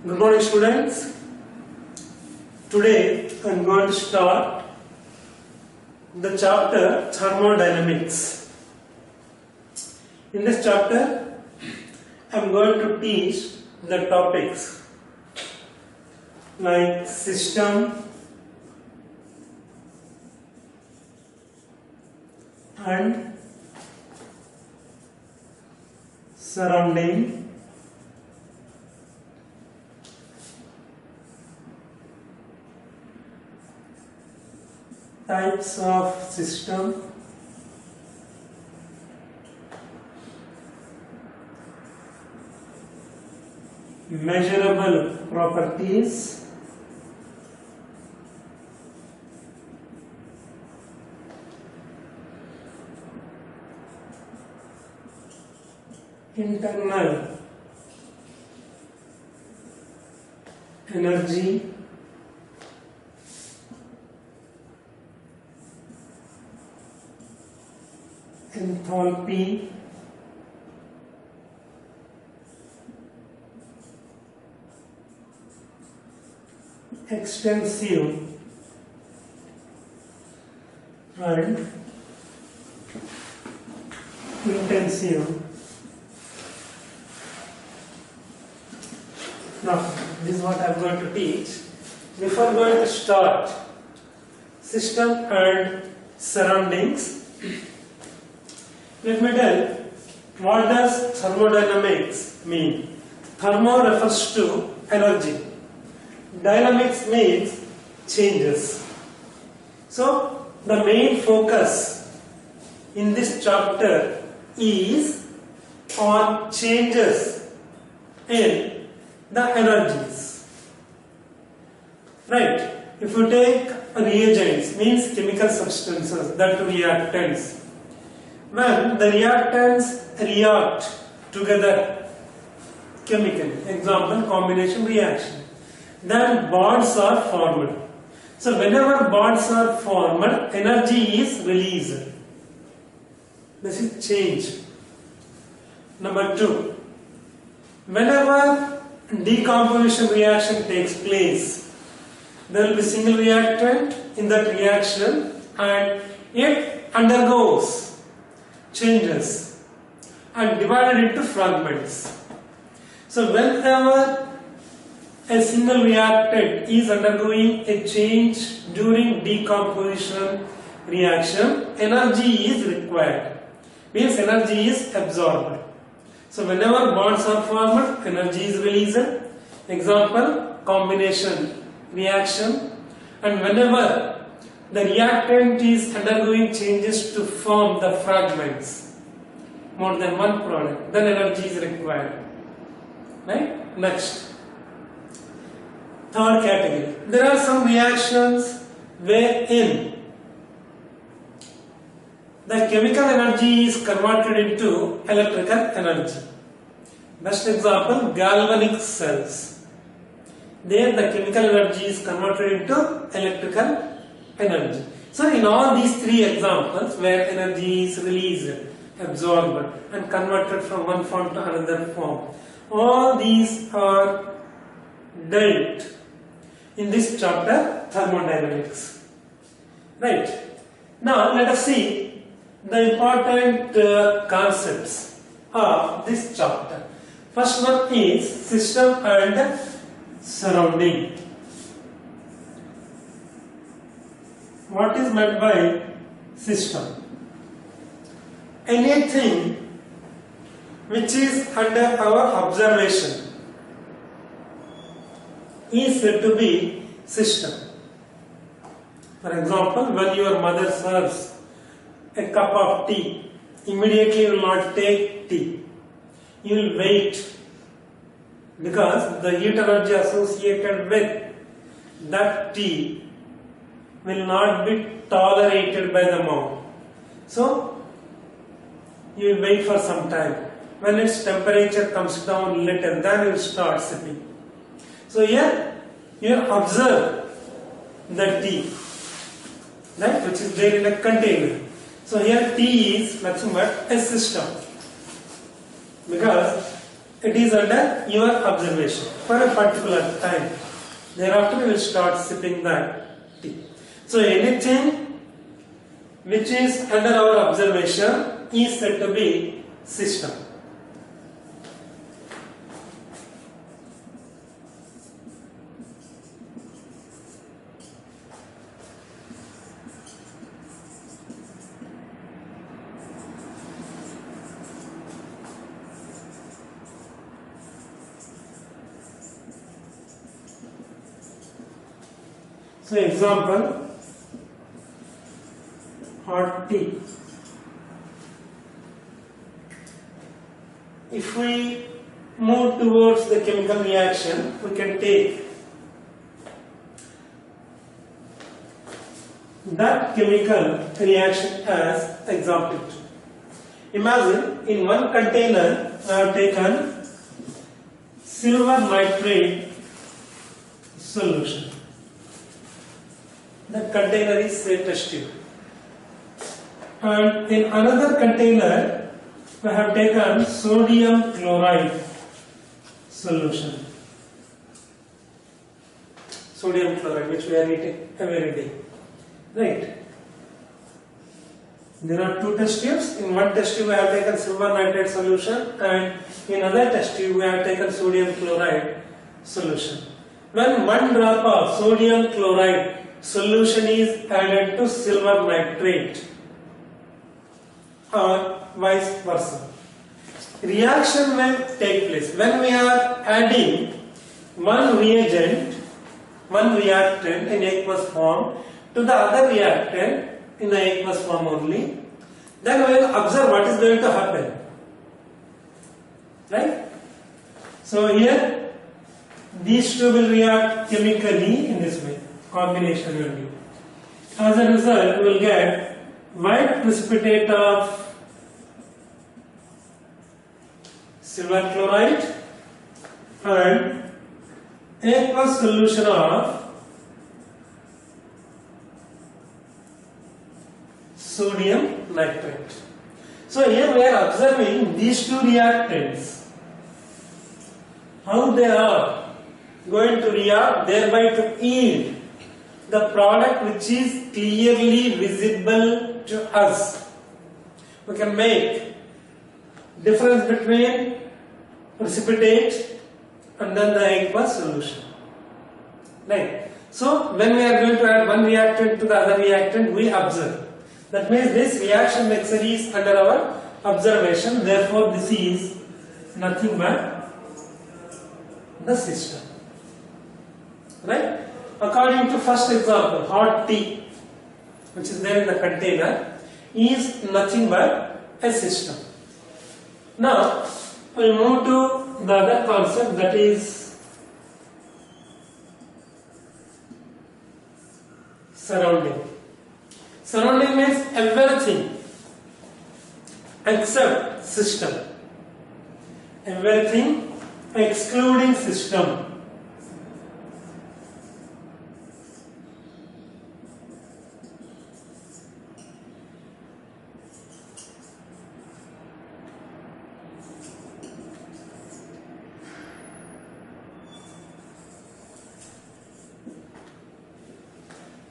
Good morning, students. Today I am going to start the chapter Thermodynamics. In this chapter I am going to teach the topics like system and surrounding, types of system, measurable properties, internal energy, enthalpy, extensive and intensive. Now, this is what I am going to teach. Before going to start system and surroundings, let me tell what does thermodynamics mean. Thermo refers to energy. Dynamics means changes. So the main focus in this chapter is on changes in the energies. Right? If you take reagents, means chemical substances, that reactants. When the reactants react together chemically, example combination reaction, then bonds are formed. So whenever bonds are formed, energy is released. This is change. Number 2, whenever decomposition reaction takes place, there will be single reactant in that reaction and it undergoes changes and divided into fragments. So whenever a single reactant is undergoing a change during decomposition reaction, energy is required, means energy is absorbed. So whenever bonds are formed, energy is released. Example, combination reaction. And whenever the reactant is undergoing changes to form the fragments, more than one product, then energy is required. Right? Next, third category. There are some reactions wherein the chemical energy is converted into electrical energy. Best example, galvanic cells. There the chemical energy is converted into electrical energy. So in all these three examples where energy is released, absorbed and converted from one form to another form, all these are dealt in this chapter thermodynamics. Right. Now let us see the important concepts of this chapter. First one is system and surrounding. What is meant by system? Anything which is under our observation is said to be system. For example, when your mother serves a cup of tea, immediately you will not take tea. You will wait because the heat energy associated with that tea will not be tolerated by the mouth. So you will wait for some time. When its temperature comes down little, then you will start sipping. So here you observe the tea, right, which is there in a container. So here T is nothing but a system, because it is under your observation for a particular time. Thereafter you will start sipping that tea. So anything which is under our observation is said to be system. So example, hot tea. If we move towards the chemical reaction, we can take that chemical reaction as example. Imagine in one container I have taken silver nitrate solution. That container is a test tube. And in another container, we have taken sodium chloride solution. Sodium chloride, which we are eating every day. Right? There are two test tubes. In one test tube, we have taken silver nitrate solution, and in another test tube, we have taken sodium chloride solution. When one drop of sodium chloride solution is added to silver nitrate or vice versa, reaction will take place. When we are adding one reagent, one reactant in aqueous form to the other reactant in the aqueous form only, then we will observe what is going to happen. Right? So here these two will react chemically in this way. Combination will be. As a result, we will get white precipitate of silver chloride and aqueous solution of sodium nitrate. So here we are observing these two reactants, how they are going to react, thereby to yield the product which is clearly visible to us. We can make difference between precipitate and then the aqueous solution. Right? So when we are going to add one reactant to the other reactant, we observe. That means this reaction mixture is under our observation. Therefore, this is nothing but the system. Right? According to first example, hot tea, which is there in the container, is nothing but a system. Now, we move to the other concept, that is surrounding. Surrounding means everything except system. Everything excluding system.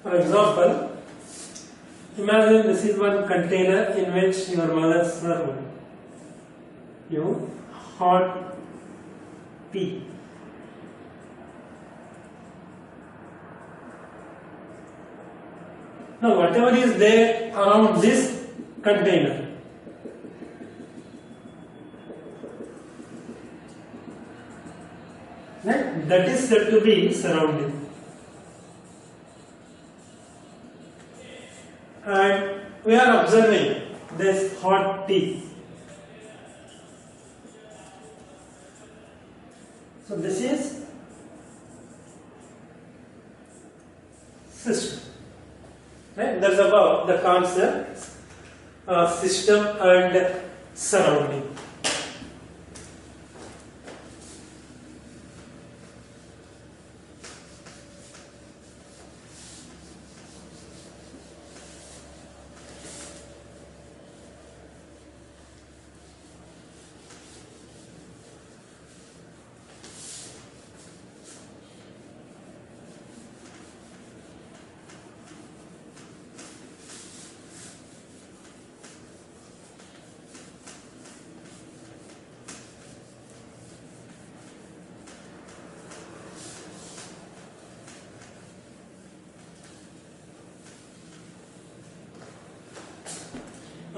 For example, imagine this is one container in which your mother served you hot tea. Now whatever is there around this container, right, that is said to be surrounding. And we are observing this hot tea. So this is system. Right? That's about the concept of system and surrounding.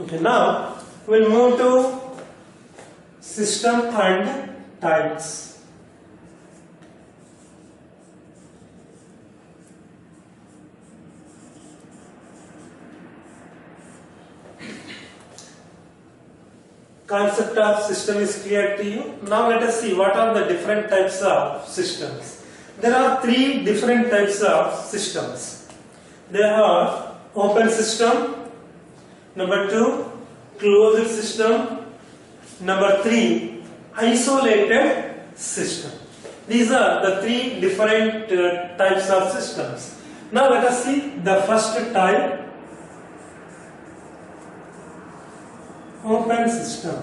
Okay, now we'll move to system and types. Concept of system is clear to you. Now let us see what are the different types of systems. There are three different types of systems. There are open system, number 2 closed system, number 3 isolated system. These are the three different types of systems. Now let us see the first type, open system.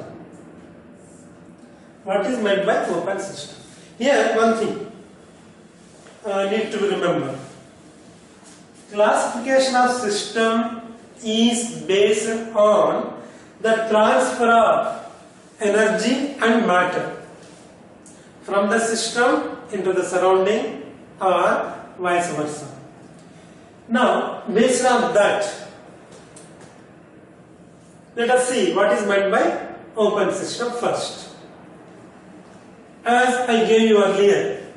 What is meant by open system? Here one thing need to remember. Classification of system is based on the transfer of energy and matter from the system into the surrounding or vice versa. Now based on that, let us see what is meant by open system first. As I gave you earlier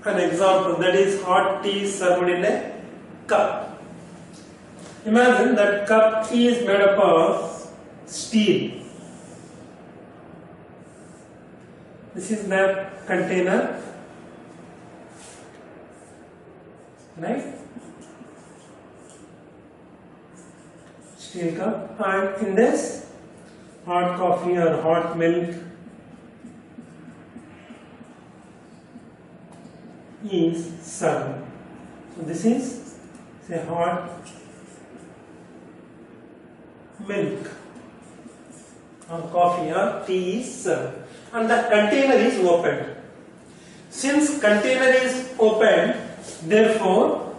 an example, that is hot tea served in a cup. Imagine that cup is made up of steel. This is the container, right? Steel cup, and in this hot coffee or hot milk is served. So this is say hot milk or coffee or tea is served, and the container is opened. Since container is opened, therefore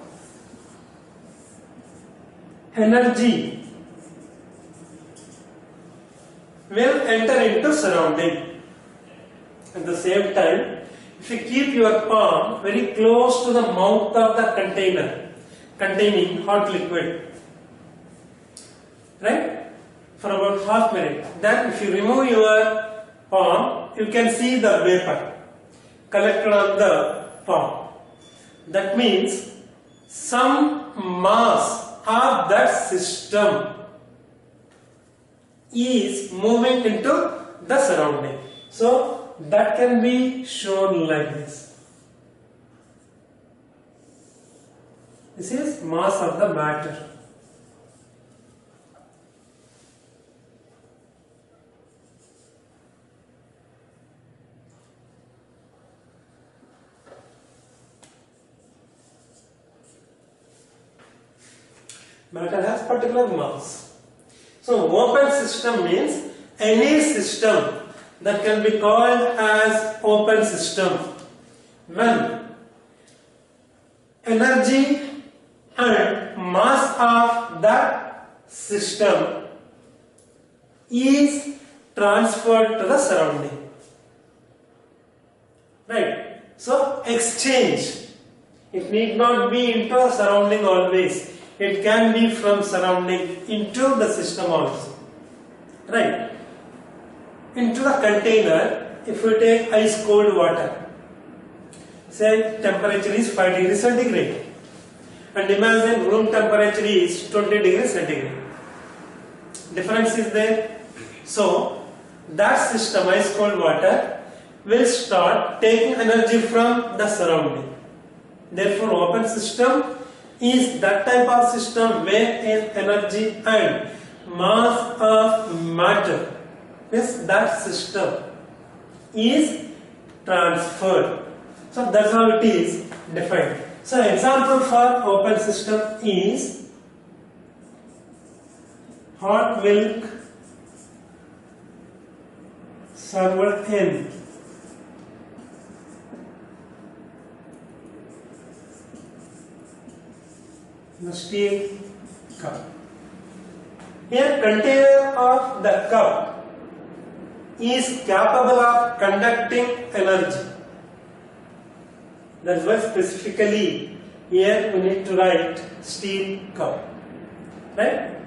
energy will enter into surrounding. At the same time, if you keep your palm very close to the mouth of the container containing hot liquid, right, for about half minute, then if you remove your palm, you can see the vapor collected on the palm. That means some mass of that system is moving into the surrounding. So that can be shown like this. This is mass of the matter. Matter has particular mass. So open system means any system that can be called as open system when energy and mass of that system is transferred to the surrounding. Right? So exchange. It need not be into the surrounding always. It can be from surrounding into the system also. Right? Into the container, if we take ice cold water, say temperature is 5 degrees centigrade, and imagine room temperature is 20 degrees centigrade. Difference is there. So that system, ice cold water, will start taking energy from the surrounding. Therefore open system is that type of system where energy and mass of matter, yes, that system is transferred. So that's how it is defined. So example for open system is hot milk served in the steel cup. Here container of the cup is capable of conducting energy. That's why specifically here we need to write steel cup. Right?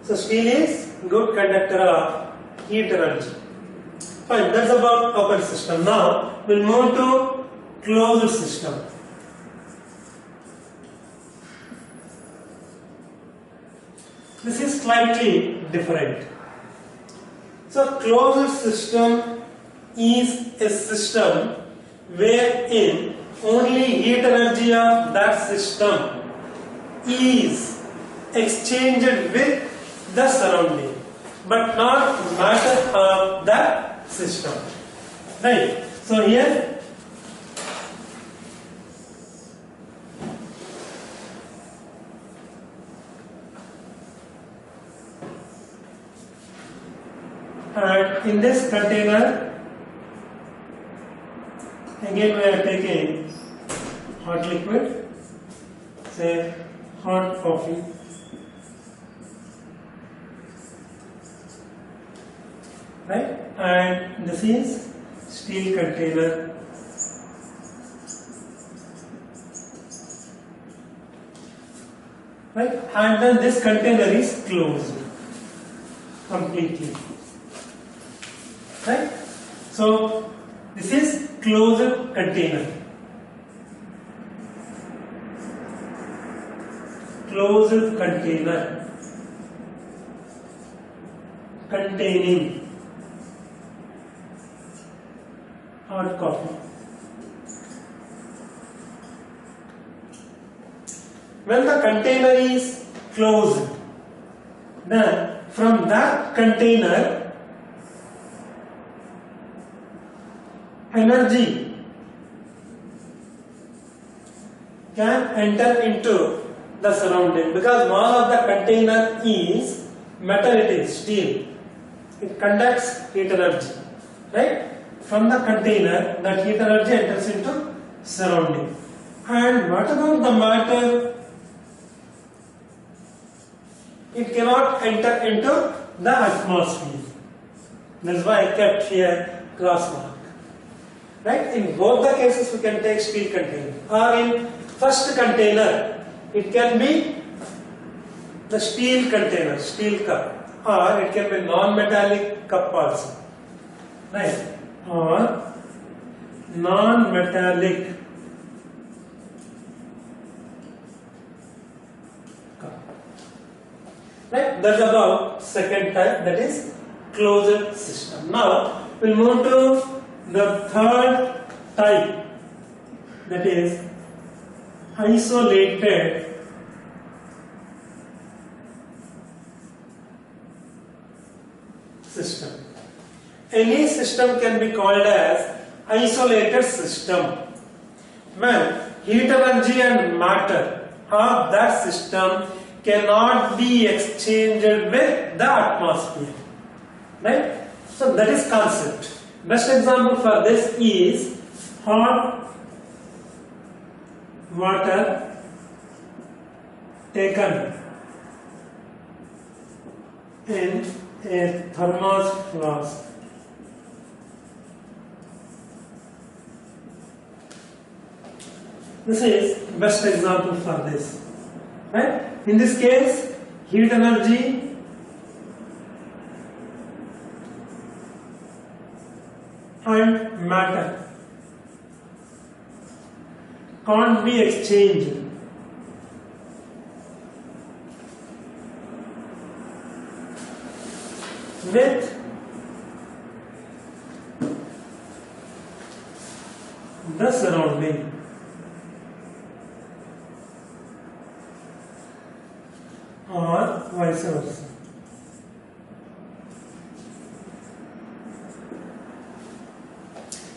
So steel is good conductor of heat energy. Fine, that's about open system. Now we'll move to closed system. This is slightly different. So closed system is a system wherein only heat energy of that system is exchanged with the surrounding, but not matter of that system. Right? So here and in this container again we are taking hot liquid, say hot coffee, right, and this is steel container, right, and then this container is closed completely, right. So this is closed container, closed container containing hot coffee. When the container is closed, then from that container energy can enter into the surrounding, because wall of the container is metal, it is steel, it conducts heat energy, right. From the container that heat energy enters into surrounding. And what about the matter? It cannot enter into the atmosphere. That's why I kept here cross mark. Right? In both the cases we can take steel container, or in first container it can be the steel container, steel cup, or it can be non-metallic cup also, right, or non-metallic cup, right. That's about second type, that is closed system. Now we'll move to the third type, that is isolated system. Any system can be called as isolated system when heat energy and matter of that system cannot be exchanged with the atmosphere, right. So that is concept. Best example for this is hot water taken in a thermos flask. This is best example for this, right. In this case, heat energy and matter can't be exchanged with the surrounding. Or vice versa.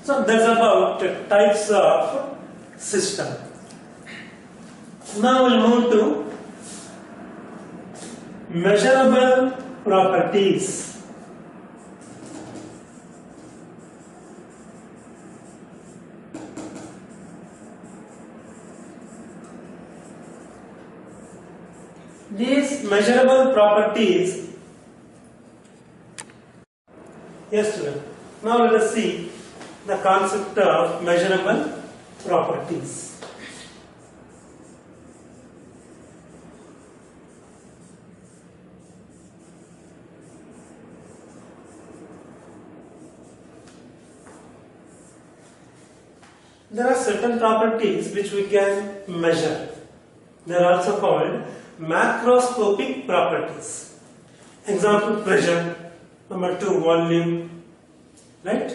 So that's about types of system. Now we'll move to measurable properties. These measurable properties, yes student, now let us see the concept of measurable properties. There are certain properties which we can measure. They are also called macroscopic properties. Example, pressure. Number 2, volume, right?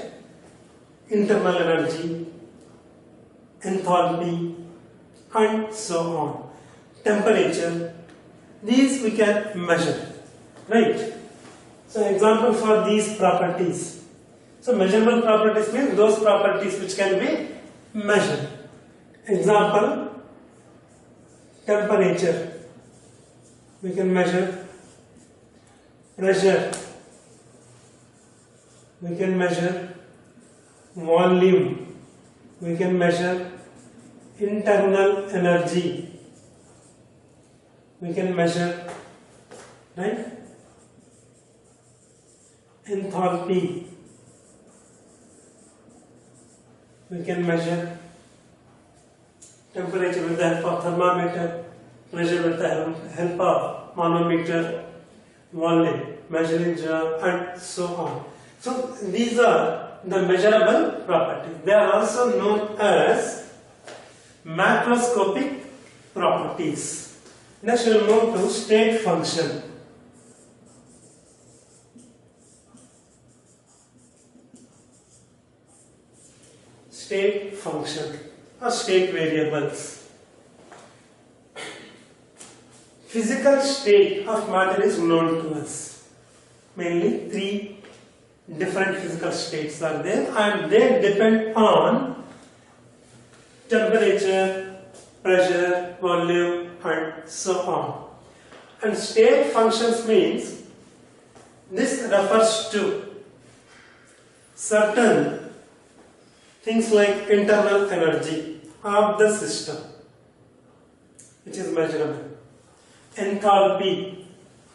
Internal energy, enthalpy, and so on. Temperature. These we can measure, right? So example for these properties. So measurable properties means those properties which can be measured. Example, temperature. We can measure pressure. We can measure volume. We can measure internal energy. We can measure, right, enthalpy. We can measure temperature with the help of thermometer, pressure with the help of manometer, volume, measuring jar, and so on. So these are the measurable properties. They are also known as macroscopic properties. Next we will move to state function. State function or state variables. Physical state of matter is known to us. Mainly 3 different physical states are there, and they depend on temperature, pressure, volume, and so on. And state functions means this refers to certain things like internal energy of the system, which is measurable, enthalpy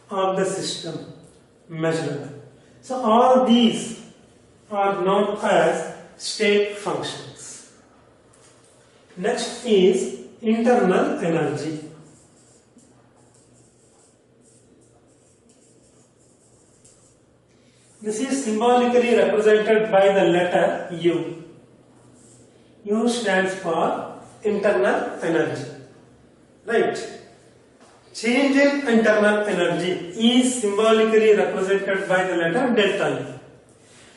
of the system, measurable. So all these are known as state functions. Next is internal energy. This is symbolically represented by the letter U. U stands for internal energy, right? Change in internal energy is symbolically represented by the letter delta U.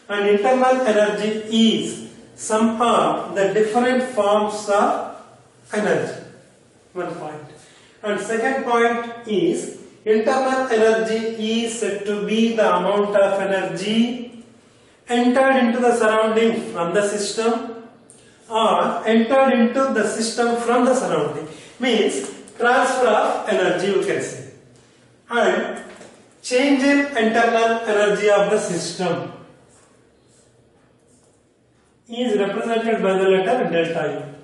And internal energy is sum of the different forms of energy. One point. And second point is internal energy is said to be the amount of energy entered into the surrounding from the system or entered into the system from the surrounding. Means transfer of energy, you can say. And change in internal energy of the system is represented by the letter delta U.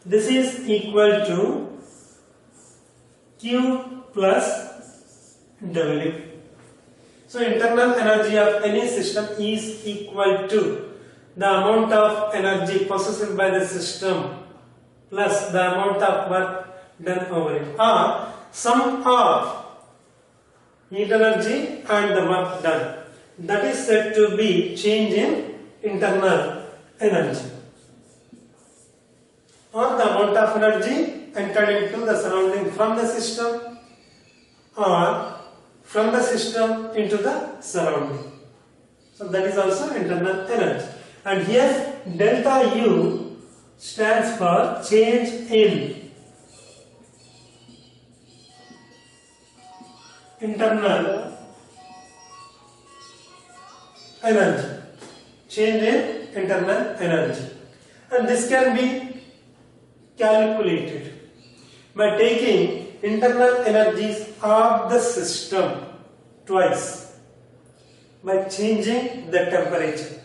This is equal to Q plus W. So internal energy of any system is equal to the amount of energy possessed by the system plus the amount of work done over it, or sum of heat energy and the work done. That is said to be change in internal energy, or the amount of energy entered into the surrounding from the system or from the system into the surrounding. So that is also internal energy. And here delta U stands for change in internal energy. Change in internal energy. And this can be calculated by taking internal energies of the system twice by changing the temperature.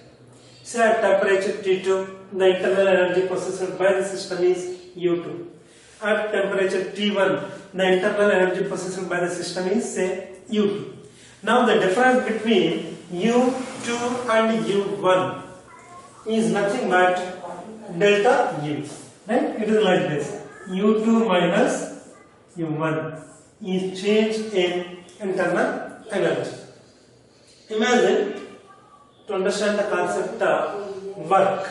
Say at temperature T2, the internal energy possessed by the system is U2. At temperature T1, the internal energy possessed by the system is, say, U2. Now the difference between U2 and U1 is nothing but delta U. Right? It is like this. U2 minus U1 is change in internal energy. Imagine, to understand the concept of work.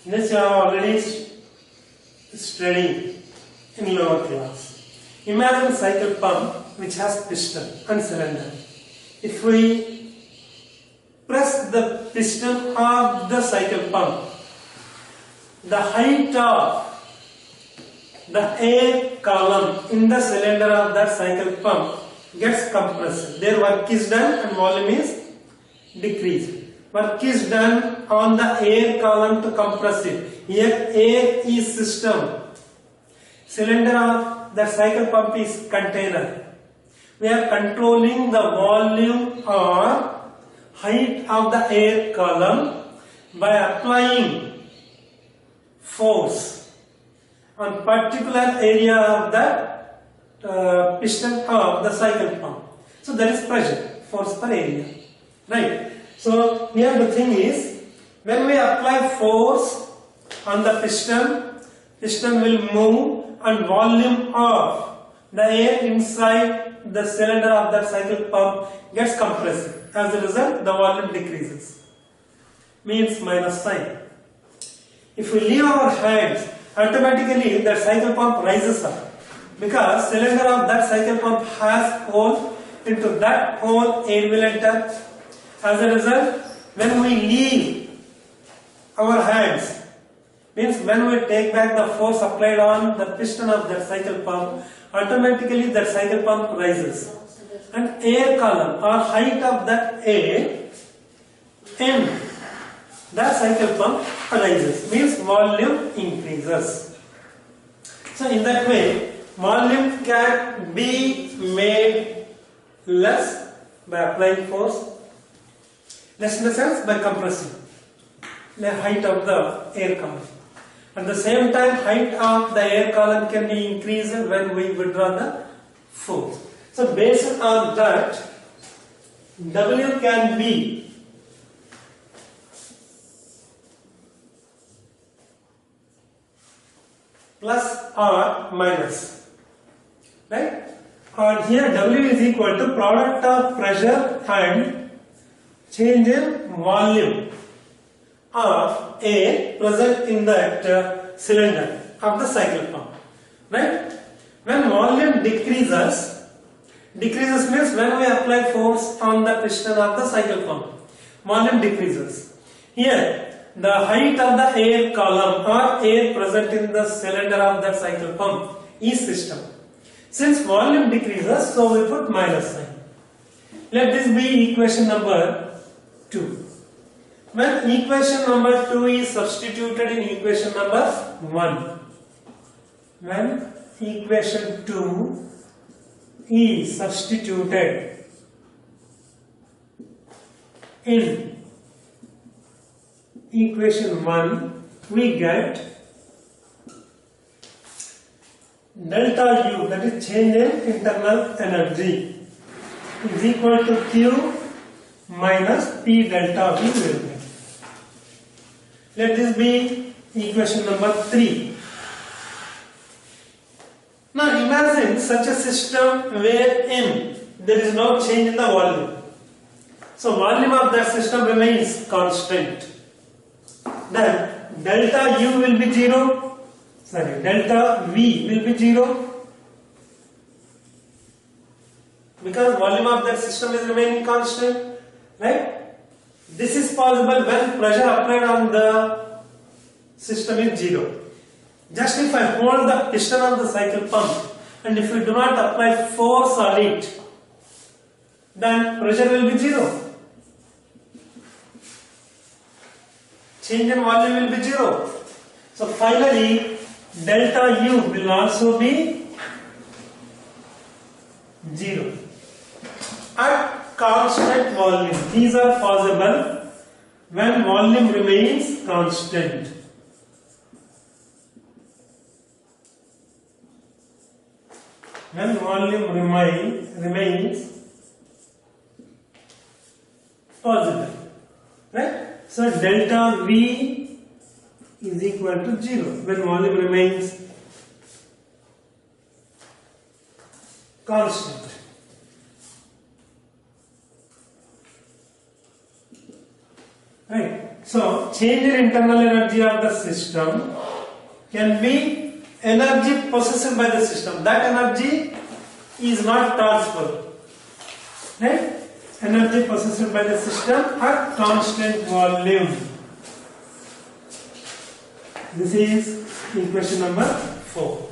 This you have already studied in lower class. Imagine cycle pump which has piston and cylinder. If we press the piston of the cycle pump, the height of the air column in the cylinder of that cycle pump gets compressed. Their work is done and volume is decreased. Work is done on the air column to compress it. Here air is system. Cylinder of the cycle pump is container. We are controlling the volume or height of the air column by applying force on particular area of the piston of the cycle pump. So that is pressure, force per area, right? So here the thing is, when we apply force on the piston, piston will move and volume of the air inside the cylinder of that cycle pump gets compressed. As a result, the volume decreases. Means minus sign. If we leave our hands, automatically the cycle pump rises up, because cylinder of that cycle pump has hole. Into that hole air will enter. As a result, when we leave our hands, means when we take back the force applied on the piston of that cycle pump, automatically that cycle pump rises, and air column or height of that air in that cycle pump rises, means volume increases. So in that way, volume can be made less by applying force, less in the sense by compressing the height of the air column. At the same time, height of the air column can be increased when we withdraw the force. So based on that, W can be plus or minus, right? And here W is equal to product of pressure and change in volume of air present in that cylinder of the cycle pump, right? When volume decreases means when we apply force on the piston of the cycle pump, volume decreases. Here the height of the air column or air present in the cylinder of that cycle pump is system. Since volume decreases, so we put minus sign. Let this be equation number 2. When equation number 2 is substituted in equation number 1, when equation 2 is substituted in equation 1, we get delta U, that is change in internal energy, is equal to Q minus P delta V will be. Let this be equation number 3. Now imagine such a system wherein there is no change in the volume. So volume of that system remains constant. Then delta U will be 0. Delta V will be 0. Because volume of that system is remaining constant, right? This is possible when pressure applied on the system is 0. Just if I hold the piston of the cycle pump and if we do not apply force on it, then pressure will be 0. Change in volume will be 0. So finally, delta U will also be 0. At constant volume, these are possible when volume remains constant. When volume remains positive, right? So delta V is equal to 0 when volume remains constant. Right. So change in internal energy of the system can be energy possessed by the system. That energy is not transferred. Right? Energy possessed by the system at constant volume. This is equation number 4.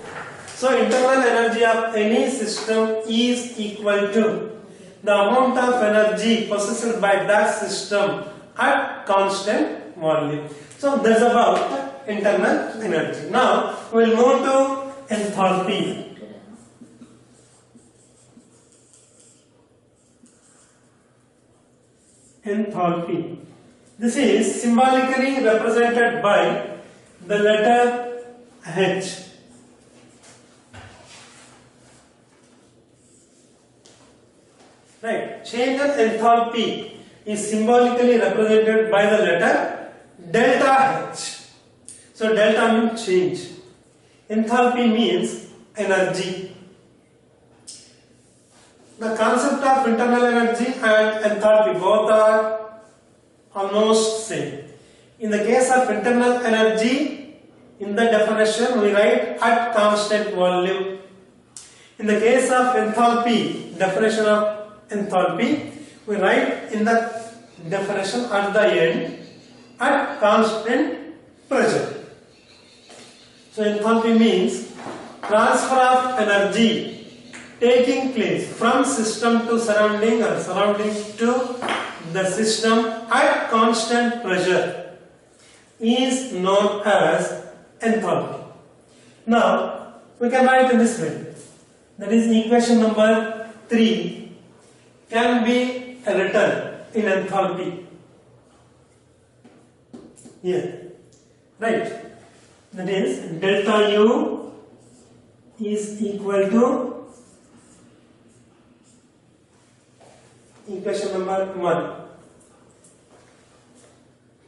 So internal energy of any system is equal to the amount of energy possessed by that system at constant volume. So that's about internal energy. Now we will move to enthalpy. Enthalpy. This is symbolically represented by the letter H. Right. Change in enthalpy is symbolically represented by the letter delta H. So delta means change. Enthalpy means energy. The concept of internal energy and enthalpy both are almost same. In the case of internal energy, in the definition we write at constant volume. In the case of enthalpy, definition of enthalpy, we write in the definition at the end at constant pressure. So enthalpy means transfer of energy taking place from system to surrounding or surrounding to the system at constant pressure is known as enthalpy. Now we can write in this way. That is equation number 3 can be written in enthalpy. Here, right? That is delta U is equal to equation number 1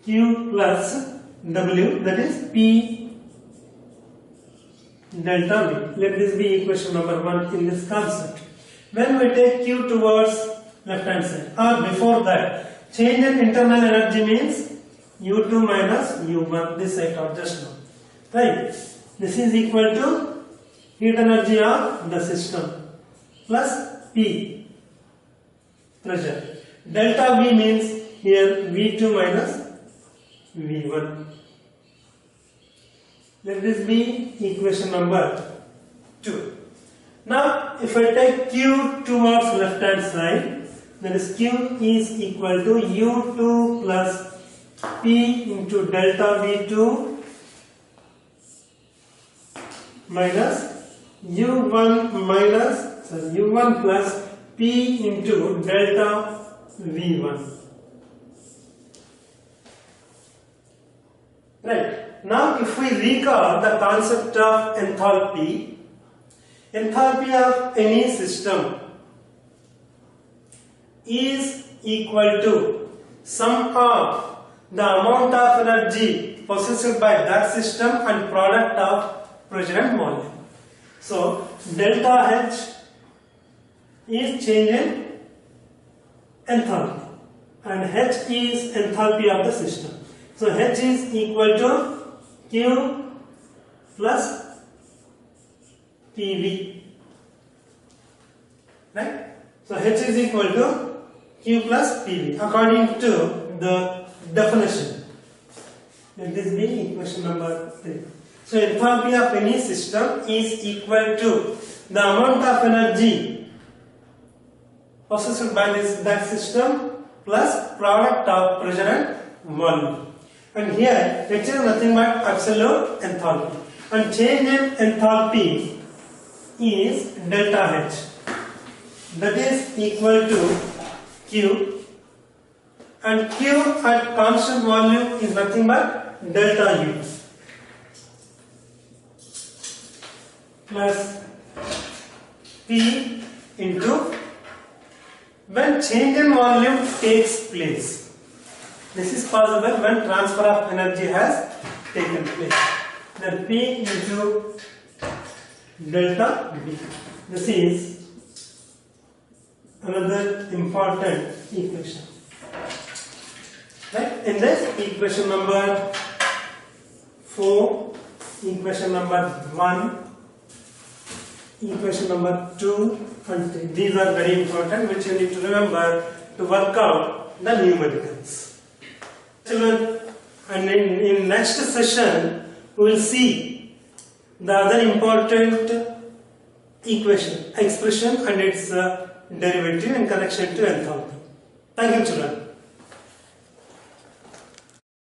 Q plus W, that is P delta V. Let this be equation number 1 in this concept. When we take Q towards left hand side, or before that, change in internal energy means U2 minus U1, this I taught just now. Right? This is equal to heat energy of the system plus P pressure. Delta V means here V2 minus V1. Let this be equation number 2. Now if I take Q towards left hand side, that is Q is equal to U2 plus P into delta V2 minus U1 plus P into delta V1. Right. Now if we recall the concept of enthalpy, enthalpy of any system is equal to sum of the amount of energy possessed by that system and product of pressure and volume. So delta H is change in enthalpy and H is enthalpy of the system. So H is equal to Q plus PV. Right? So H is equal to Q plus PV according to the definition. Let this be equation number 3. So enthalpy of any system is equal to the amount of energy possessed by that system plus product of pressure and volume. And here H is nothing but absolute enthalpy. And change in enthalpy is delta H. That is equal to Q, and Q at constant volume is nothing but delta U plus P into when change in volume takes place. This is possible when transfer of energy has taken place. Then P into delta V. This is another important equation. Right? In this, equation number 4, equation number 1, equation number 2 and 3. These are very important, which you need to remember to work out the numericals. Children, and in next session we will see the other important expression and its derivative in connection to enthalpy. Thank you, children.